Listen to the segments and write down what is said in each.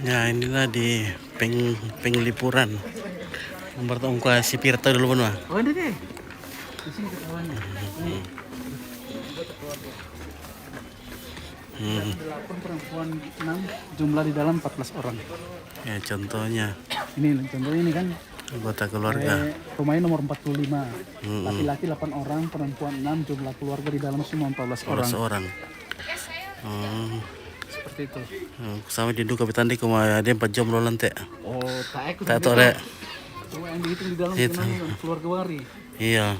Ya inilah di penglipuran. Bertemu ke si Pirta dulu mana? Oh ini deh. Di sini ketahuannya. 8 perempuan 6, jumlah di dalam 14 orang. Ya contohnya. Contohnya ini kan Anggota keluarga. rumahnya nomor 45. Laki-laki 8 orang, perempuan 6, jumlah keluarga di dalam semua 14 orang. Orang. Seperti itu. Sama di duka petani kuma dia 4 jomblo lantai. Oh, tak tahu deh. Cuma yang dihitung di dalam Itu. keluarga Wari. Iya.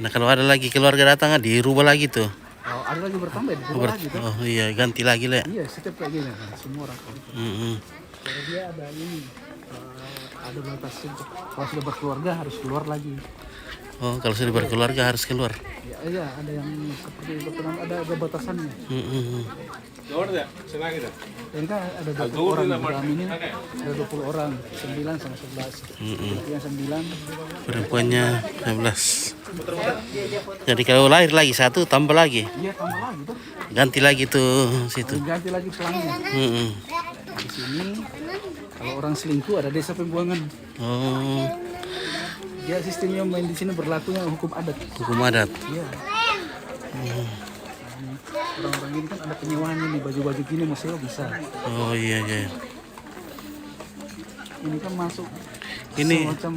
Nah kalau ada lagi keluarga datang dirubah lagi tuh. Oh, ada lagi bertambah lagi tuh. Oh iya, ganti lagi le. Iya, setiap kayak gini semua orang. Karena dia ada ini, ada batas untuk kalau sudah berkeluarga harus keluar lagi. Oh, kalau sudah berkeluarga harus keluar. Iya, ada yang seperti itu, ada batasannya. Ini kan ada 20 orang, dalam ini ada 20 orang, 9 sama 11. Yang 9. Perempuannya 11. Jadi kalau lahir lagi satu tambah lagi. Iya, tambah lagi tuh. Ganti lagi tuh situ. Ganti lagi pelangnya. Di sini kalau orang selingkuh ada desa pembuangan. Oh, Dia sistemnya main di sini berlakunya hukum adat. hukum adat. Iya. Orang-orang ini kan ada penyewaannya nih, baju-baju gini masih bisa. Oh iya iya. Ini kan masuk Ini semacam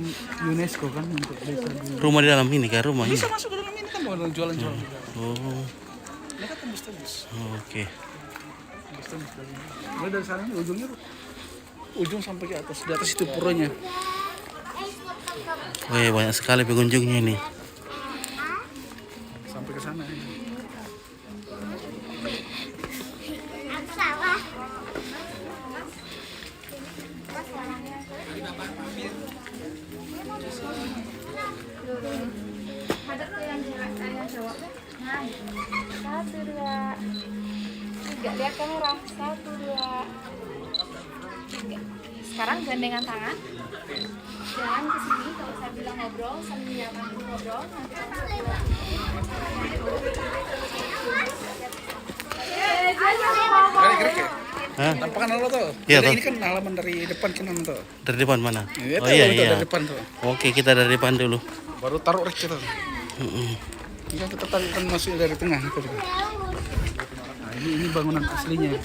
UNESCO kan untuk desa di... rumah di dalam ini kan rumah ini. Bisa masuk ke dalam ini kan jualan-jualan juga. Oh, Ini kan tembus-tembus. oke. Tembus-tembus dari ini. Mulai dari sana nih, ujung sampai ke atas. Di atas itu puranya. Oh iya, banyak sekali pengunjungnya ini. Sampai ke sana ini. Ada tuh yang jawab. Nah, 1, 2, 3. Lihat kamera. 1, 2, 3. Sekarang gandengan tangan. Jangan ke sini kalau saya bilang ngobrol, sambil jangan ngobrol. Tampakan lo tuh. Iya, Ini kan halaman dari depan kan tuh. Dari depan mana? Iya, Oh iya iya. dari depan tuh. Oke, kita dari depan dulu. Baru taruh rek kita. Ini kan kita taruh kan masuk dari tengah itu. Nah, ini bangunan aslinya.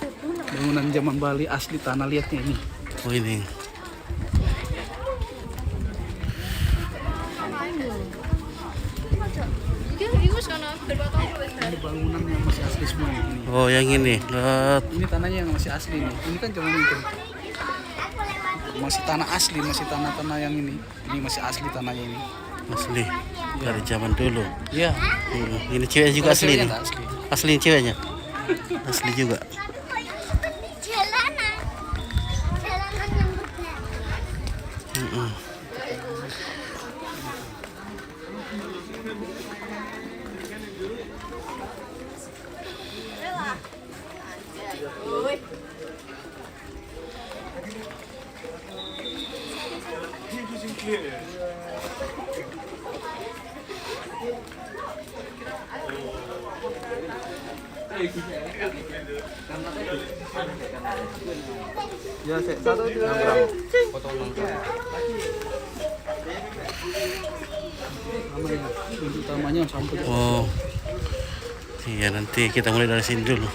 Bangunan zaman Bali asli, tanah liatnya ini. Oh ini. Ini bangunan yang masih asli semua ini. Oh yang ini. Ini tanahnya yang masih asli nih. Ini kan zaman itu. Masih tanah asli, masih tanah-tanah yang ini. Ini masih asli tanahnya ini. Asli. Dari zaman dulu. Iya. Ini ceweknya juga asli nih. Asli. Asli ceweknya. Asli juga. Jalanan yang benar. Ya, satu potong utamanya sampai. Oh. Iya nanti kita mulai dari sini dulu.